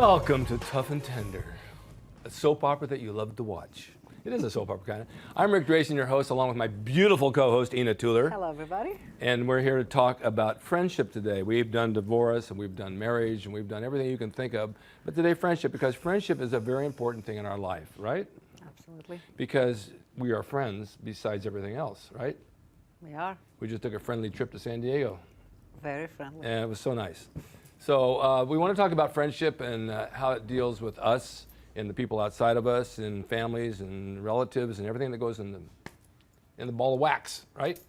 Welcome to Tuff Tender, a soap opera that you love to watch. It is a soap opera kind of. I'm Rick Drayson, your host, along with my beautiful co-host, Ina Tuller. Hello, everybody. And we're here to talk about friendship today. We've done divorce, and we've done marriage, and we've done everything you can think of. But today, friendship, because friendship is a very important thing in our life, right? Absolutely. Because we are friends besides everything else, right? We are. We just took a friendly trip to San Diego. Very friendly. And it was so nice. So we want to talk about friendship and how it deals with us and the people outside of us and families and relatives and everything that goes in the ball of wax, right?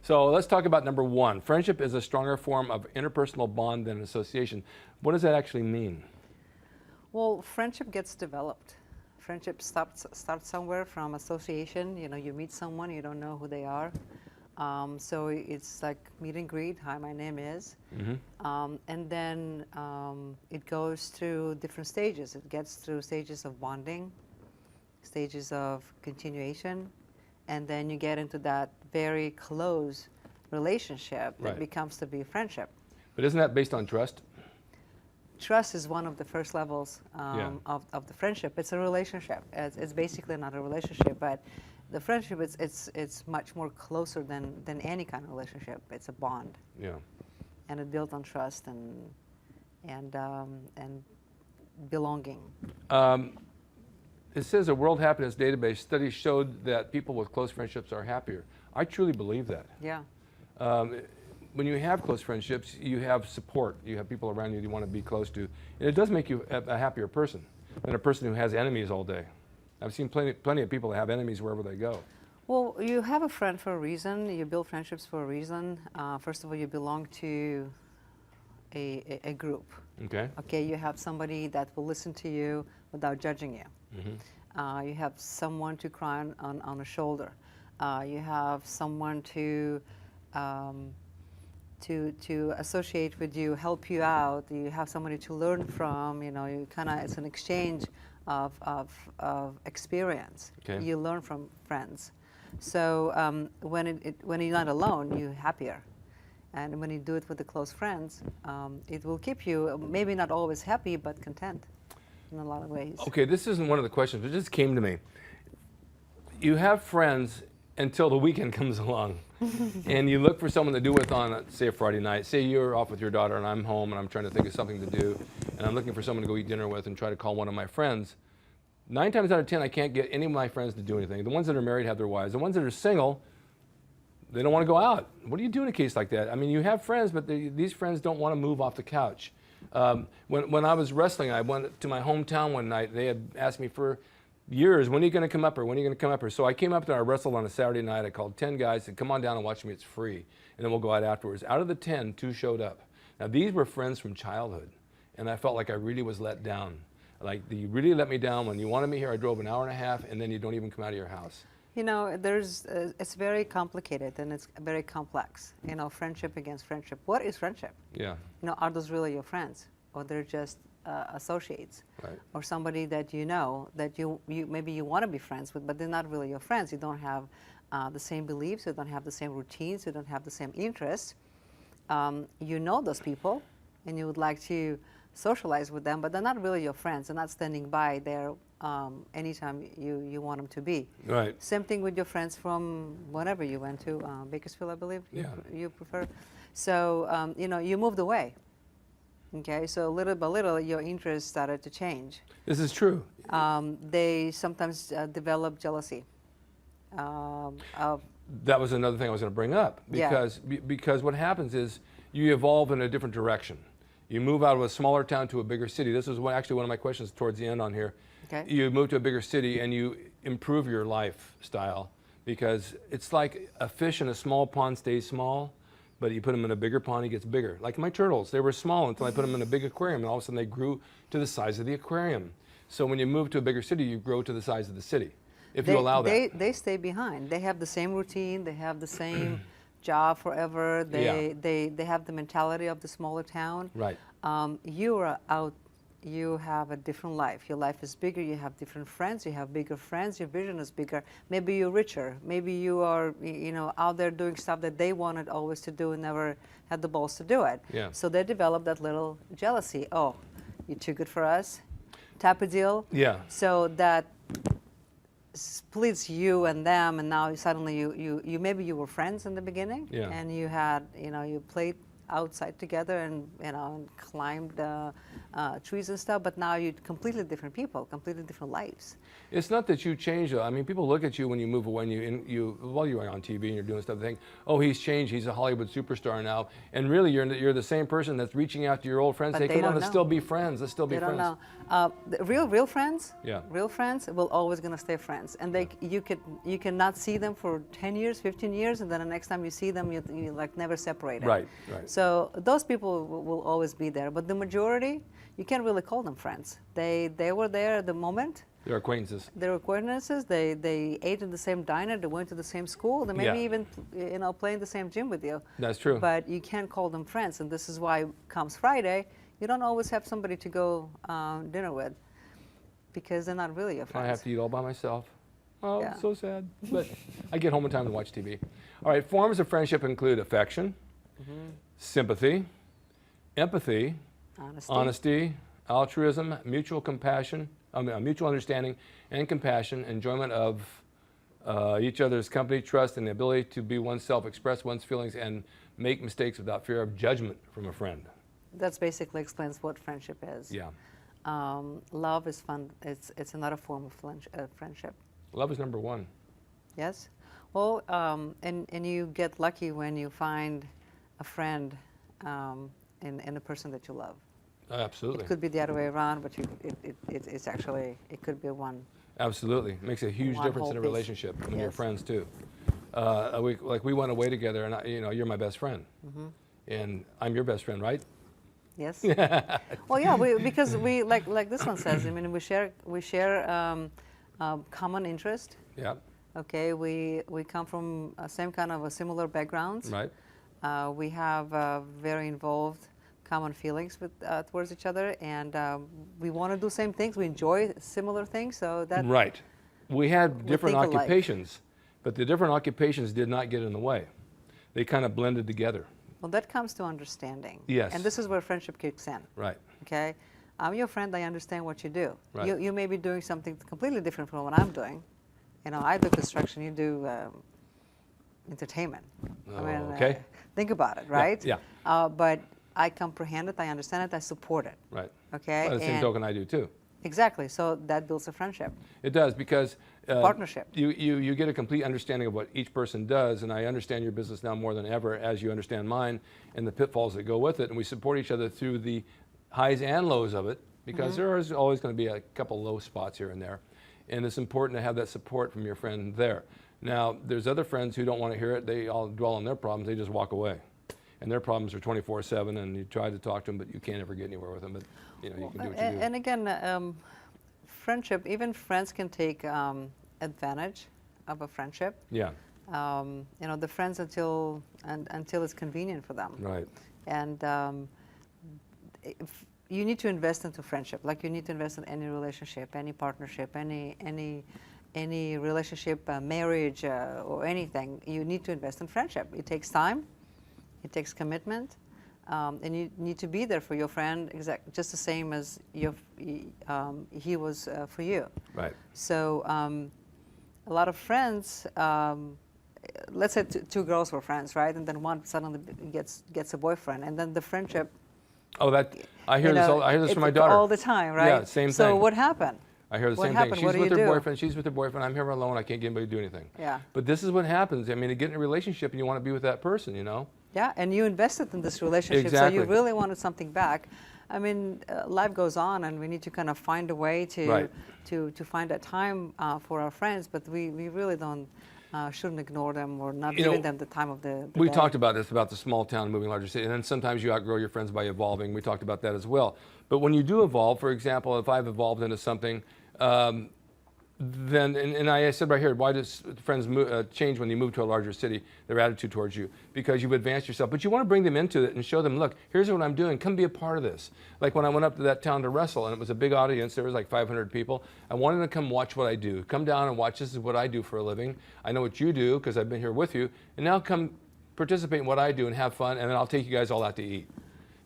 So let's talk about number one. Friendship is a stronger form of interpersonal bond than association. What does that actually mean? Well, friendship gets developed. Friendship starts somewhere from association. You know, you meet someone, you don't know who they are. So it's like meet and greet. Hi, my name is. Mm-hmm. And then it goes through different stages. It gets through stages of bonding, stages of continuation, and then you get into that very close relationship that becomes to be a friendship. But isn't that based on trust? Trust is one of the first levels of the friendship. It's a relationship. It's basically not a relationship, but the friendship it's much more closer than any kind of relationship. It's a bond. Yeah. And it's built on trust and belonging. It says a World Happiness Database study showed that people with close friendships are happier. I truly believe that. Yeah. When you have close friendships, you have support. You have people around you you want to be close to. And it does make you a happier person than a person who has enemies all day. I've seen plenty of people that have enemies wherever they go. Well, you have a friend for a reason. You build friendships for a reason. First of all, you belong to a group. Okay. Okay, you have somebody that will listen to you without judging you. Mm-hmm. You have someone to cry on a shoulder. You have someone to associate with you, help you out. You have somebody to learn from. You know, you it's an exchange of experience. Okay. You learn from friends. So when you're not alone, you're happier. And when you do it with the close friends, it will keep you maybe not always happy, but content in a lot of ways. Okay, this isn't one of the questions, it just came to me. You have friends until the weekend comes along. And you look for someone to do with on, say, a Friday night. Say you're off with your daughter and I'm home and I'm trying to think of something to do. And I'm looking for someone to go eat dinner with and try to call one of my friends. 9 times out of 10, I can't get any of my friends to do anything. The ones that are married have their wives. The ones that are single, they don't want to go out. What do you do in a case like that? I mean, you have friends, but these friends don't want to move off the couch. When I was wrestling, I went to my hometown one night. They had asked me for years, when are you going to come up here? When are you going to come up here? So I came up there, I wrestled on a Saturday night. I called 10 guys, said, come on down and watch me, it's free. And then we'll go out afterwards. Out of the 10, 2 showed up. Now these were friends from childhood. And I felt like I really was let down. Like, you really let me down. When you wanted me here, I drove an hour and a half, and then you don't even come out of your house. You know, it's very complicated and it's very complex. You know, friendship against friendship. What is friendship? Yeah. You know, are those really your friends? Or they're just associates, right. Or somebody that you know that you maybe you want to be friends with, but they're not really your friends. You don't have the same beliefs, you don't have the same routines, you don't have the same interests. You know those people, and you would like to socialize with them, but they're not really your friends. They're not standing by there anytime you want them to be. Right. Same thing with your friends from whenever you went to Bakersfield, I believe. Yeah. You prefer. So you know, you moved away. Okay, so little by little, your interests started to change. This is true. They sometimes develop jealousy. That was another thing I was going to bring up, because what happens is you evolve in a different direction. You move out of a smaller town to a bigger city. This was actually one of my questions towards the end on here. Okay. You move to a bigger city and you improve your lifestyle, because it's like a fish in a small pond stays small, but you put them in a bigger pond, he gets bigger. Like my turtles, they were small until I put them in a big aquarium, and all of a sudden they grew to the size of the aquarium. So when you move to a bigger city, you grow to the size of the city, if you allow that. They stay behind. They have the same routine. They have the same job forever. They have the mentality of the smaller town. Right. You are out. You have a different life. Your life is bigger. You have different friends. You have bigger friends. Your vision is bigger. Maybe you're richer. Maybe you are, you know, out there doing stuff that they wanted always to do and never had the balls to do it. Yeah. So they develop that little jealousy. Oh, you're too good for us type of deal. Yeah. So that splits you and them, and now suddenly you maybe you were friends in the beginning, Yeah. and you had, you played outside together and, and climbed trees and stuff, but now you're completely different people, completely different lives. It's not that you change, though. I mean, people look at you when you move away, and while you're on TV and you're doing stuff, they think, oh, he's changed, he's a Hollywood superstar now. And really, you're the same person that's reaching out to your old friends, But say, they come on, don't let's know. still be friends, let's still be They friends. don't know. The real friends, Yeah. real friends will always gonna stay friends, and you cannot see them for 10 years, 15 years, and then the next time you see them, you like never separated. Right, right. So those people will always be there, but the majority, you can't really call them friends. They were there at the moment. They're acquaintances. They're acquaintances. They ate in the same diner. They went to the same school. They maybe Yeah. even play in the same gym with you. That's true. But you can't call them friends, and this is why comes Friday, you don't always have somebody to go dinner with, because they're not really your friends. I have to eat all by myself. Oh, Yeah. so sad. But I get home in time to watch TV. All right, forms of friendship include affection, sympathy, empathy, honesty, altruism, mutual compassion, mutual understanding and compassion, enjoyment of each other's company, trust, and the ability to be oneself, express one's feelings, and make mistakes without fear of judgment from a friend. That basically explains what friendship is. Yeah. Love is fun. It's another form of friendship. Love is number one. Yes. Well, and you get lucky when you find a friend in a person that you love. Absolutely. It could be the other way around, but it's actually, it could be one. Absolutely. Makes a huge One difference in a whole piece. relationship when you're Yes. friends too. We went away together, and you're my best friend. And I'm your best friend, right? Yes. Well, yeah, because we like this one says. I mean, we share common interest. Yeah. Okay, we come from same kind of a similar backgrounds. Right. We have very involved common feelings towards each other, and we want to do same things. We enjoy similar things, so that Right. We had different think alike. occupations, but the different occupations did not get in the way. They kind of blended together. well, that comes to understanding. Yes. And this is where friendship kicks in. Right. Okay, I'm your friend. I understand what you do. Right. You may be doing something completely different from what I'm doing. I do construction. You do entertainment. Okay. Think about it, right? Yeah. But I comprehend it. I understand it. I support it. Right. Okay. By the same token, I do too. Exactly. So that builds a friendship. It does, because Partnership. You get a complete understanding of what each person does, and I understand your business now more than ever, as you understand mine and the pitfalls that go with it, and we support each other through the highs and lows of it, because there is always going to be a couple low spots here and there, and it's important to have that support from your friend there. Now, there's other friends who don't want to hear it. They all dwell on their problems. They just walk away, and their problems are 24/7, and you try to talk to them, but you can't ever get anywhere with them. But you can do what you do. And again, friendship, even friends can take advantage of a friendship. Yeah. The friends until it's convenient for them. Right. And you need to invest into friendship, like you need to invest in any relationship, any partnership, any relationship, marriage, or anything. You need to invest in friendship. It takes time, it takes commitment, and you need to be there for your friend, just the same as he was for you. Right. So a lot of friends, let's say two girls were friends, right? And then one suddenly gets a boyfriend, and then the friendship. Oh, I hear this. I hear this from my it's daughter all the time, right? Yeah, same thing. So what happened? I hear the What same happened? thing. What She's do with you her do? boyfriend. She's with her boyfriend. I'm here alone. I can't get anybody to do anything. Yeah. But this is what happens. I mean, to get in a relationship, and you want to be with that person, Yeah, and you invested in this relationship, Exactly. so you really wanted something back. I mean, life goes on, and we need to kind of find a way to Right. to find that time for our friends. But we really shouldn't ignore them or not giving them the time of the We day. talked about this, about the small town moving larger city, and then sometimes you outgrow your friends by evolving. We talked about that as well. But when you do evolve, for example, if I've evolved into something, then, and I said right here, why does friends change when you move to a larger city, their attitude towards you? Because you've advanced yourself. But you want to bring them into it and show them, look, here's what I'm doing. Come be a part of this. Like when I went up to that town to wrestle, and it was a big audience, there was like 500 people. I wanted them to come watch what I do. Come down and watch. This is what I do for a living. I know what you do because I've been here with you. And now come participate in what I do and have fun, and then I'll take you guys all out to eat.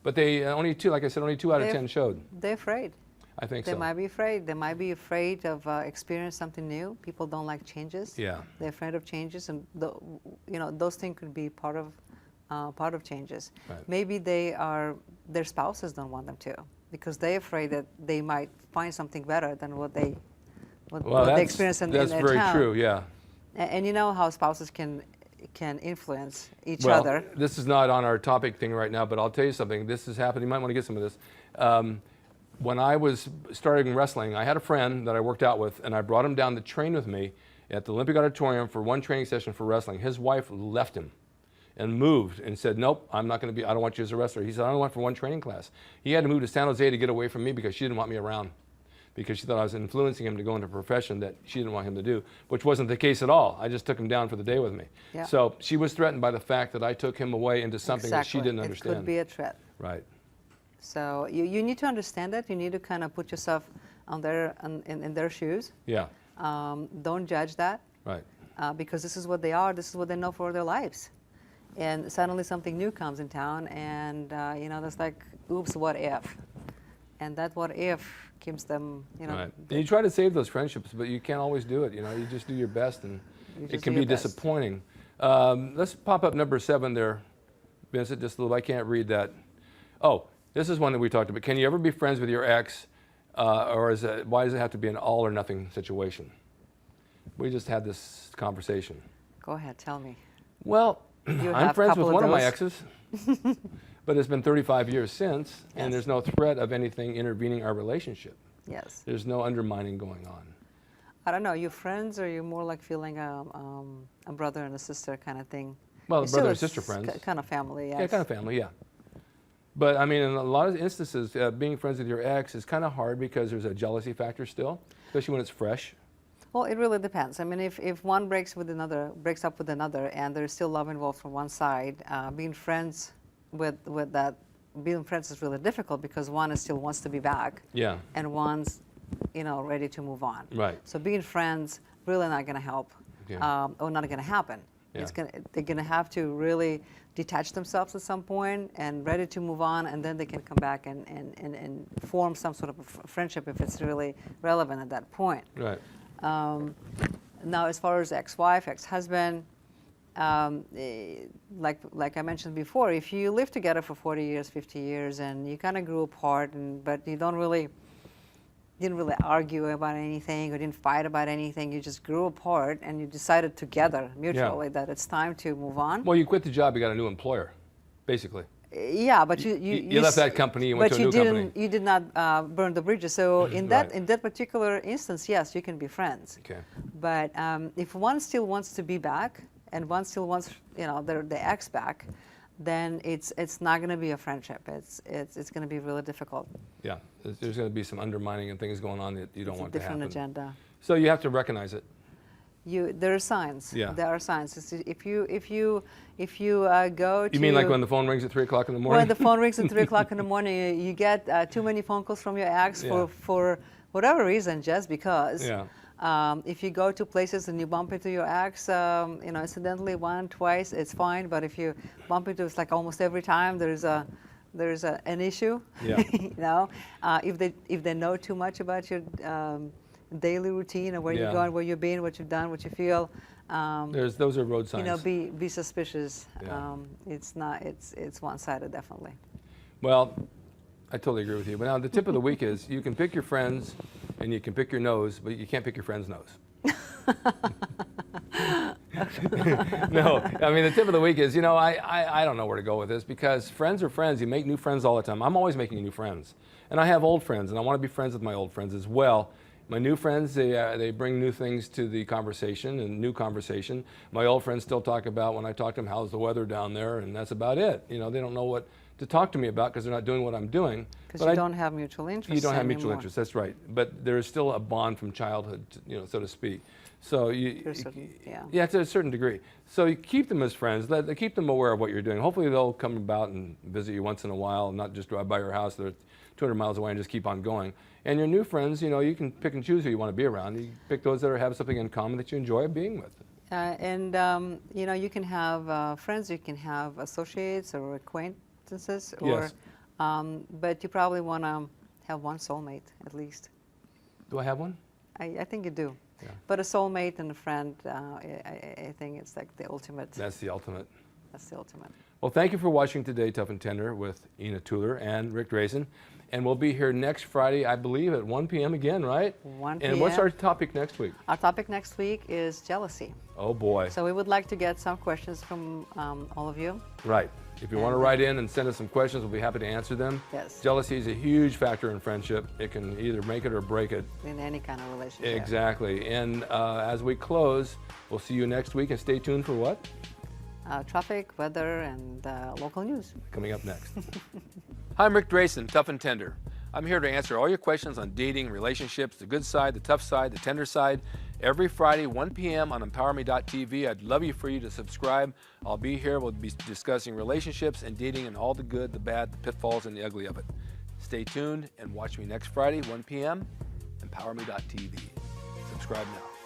But they only two, like I said, only 2 out of They're- 10 showed. They're afraid. I think They so. might be afraid. They might be afraid of experiencing something new. People don't like changes. Yeah. They're afraid of changes, and those things could be part of changes. Right. Maybe their spouses don't want them to, because they're afraid that they might find something better than what they experience in that's their very town. true. Yeah. And you know how spouses can influence each Well, other. this is not on our topic thing right now, but I'll tell you something. This has happened. You might want to get some of this. When I was starting wrestling, I had a friend that I worked out with, and I brought him down to train with me at the Olympic Auditorium for one training session for wrestling. His wife left him and moved and said, nope, I'm not going to be, I don't want you as a wrestler. He said, I only went for one training class. He had to move to San Jose to get away from me because she didn't want me around, because she thought I was influencing him to go into a profession that she didn't want him to do, which wasn't the case at all. I just took him down for the day with me. Yeah. So she was threatened by the fact that I took him away into something that she didn't understand. It could be a threat. Right. So you need to understand that. You need to kind of put yourself in their shoes. Yeah. Don't judge that. Right. Because this is what they are. This is what they know for their lives. And suddenly something new comes in town, and there's like, oops, what if? And that what if keeps them, Right. And you try to save those friendships, but you can't always do it. You just do your best, and it can be disappointing. Let's pop up number 7 there, Vincent. Just a little. I can't read that. Oh, this is one that we talked about. Can you ever be friends with your ex, or why does it have to be an all or nothing situation? We just had this conversation. Go ahead, tell me. Well, You I'm have friends with couple of one of my those? exes, but it's been 35 years since, and Yes. there's no threat of anything intervening our relationship. Yes. There's no undermining going on. I don't know. You friends, or you more like feeling a brother and a sister kind of thing? Well, It's brother and still sister friends. Kind of family, yes. Yeah, kind of family, yeah. But I mean, in a lot of instances, being friends with your ex is kind of hard because there's a jealousy factor still, especially when it's fresh. Well, it really depends. I mean, if one breaks up with another, and there's still love involved from one side, being friends with that, being friends is really difficult because one still wants to be back, Yeah. and one's, ready to move on. Right. So being friends really not going to help, Yeah. or not going to happen. Yeah. They're going to have to really detach themselves at some point and ready to move on, and then they can come back and form some sort of a friendship if it's really relevant at that point. Right. Now, as far as ex-wife, ex-husband, like I mentioned before, if you live together for 40 years, 50 years, and you kind of grew apart, but you didn't really argue about anything or didn't fight about anything, you just grew apart and you decided together mutually that it's time to move on. Well, you quit the job, you got a new employer, basically. Yeah, but You left that company and went to a new company. You did not burn the bridges. So in Right. that particular instance, yes, you can be friends. Okay. But if one still wants to be back and one still wants, the ex back, then it's not going to be a friendship. It's going to be really difficult. Yeah. There's going to be some undermining and things going on that you don't want to happen. Different agenda. So you have to recognize it. There are signs. Yeah. There are signs. If you go to. You mean like when the phone rings at 3 o'clock in the morning? When the phone rings at 3 o'clock in the morning, you get too many phone calls from your ex Yeah. for whatever reason, just because. Yeah. If you go to places and you bump into your ex, incidentally, one, twice, it's fine. But if you bump into, it's like almost every time there's an issue. Yeah. If they know too much about your daily routine and where Yeah. you're going, where you've been, what you've done, what you feel. Those are road signs. Be suspicious. Yeah. It's one-sided, definitely. Well, I totally agree with you. But now the tip of the week is you can pick your friends and you can pick your nose, but you can't pick your friend's nose. No, I mean, the tip of the week is, I don't know where to go with this because friends are friends. You make new friends all the time. I'm always making new friends. And I have old friends, and I want to be friends with my old friends as well. My new friends, they bring new things to the conversation and new conversation. My old friends still talk about, when I talk to them, how's the weather down there, and that's about it. They don't know what to talk to me about because they're not doing what I'm doing. Because you don't have mutual interests. You don't have mutual anymore. interests, that's right. But there is still a bond from childhood, so to speak. So Yeah. yeah, to a certain degree. So you keep them as friends. Keep them aware of what you're doing. Hopefully they'll come about and visit you once in a while, and not just drive by your house. They're 200 miles away and just keep on going. And your new friends, you can pick and choose who you want to be around. You pick those that have something in common that you enjoy being with. You can have friends, you can have associates or acquaintances, or Yes. But you probably want to have one soulmate at least. Do I have one? I think you do. Yeah. But a soulmate and a friend, I think it's like the ultimate. That's the ultimate. That's the ultimate. Well, thank you for watching today, Tuff and Tender, with Ina Tuller and Rick Drazen. And we'll be here next Friday, I believe, at 1 p.m. again, right? 1 p.m. And what's our topic next week? Our topic next week is jealousy. Oh, boy. So we would like to get some questions from all of you. Right. If you want to write in and send us some questions, we'll be happy to answer them. Yes. Jealousy is a huge factor in friendship. It can either make it or break it. In any kind of relationship. Exactly. And as we close, we'll see you next week. And stay tuned for what? Traffic, weather, and local news. Coming up next. Hi, I'm Rick Drazen, Tuff and Tender. I'm here to answer all your questions on dating, relationships, the good side, the tough side, the tender side. Every Friday, 1 p.m. on emPOWERme.tv. I'd love for you to subscribe. I'll be here. We'll be discussing relationships and dating and all the good, the bad, the pitfalls, and the ugly of it. Stay tuned and watch me next Friday, 1 p.m. emPOWERme.tv. Subscribe now.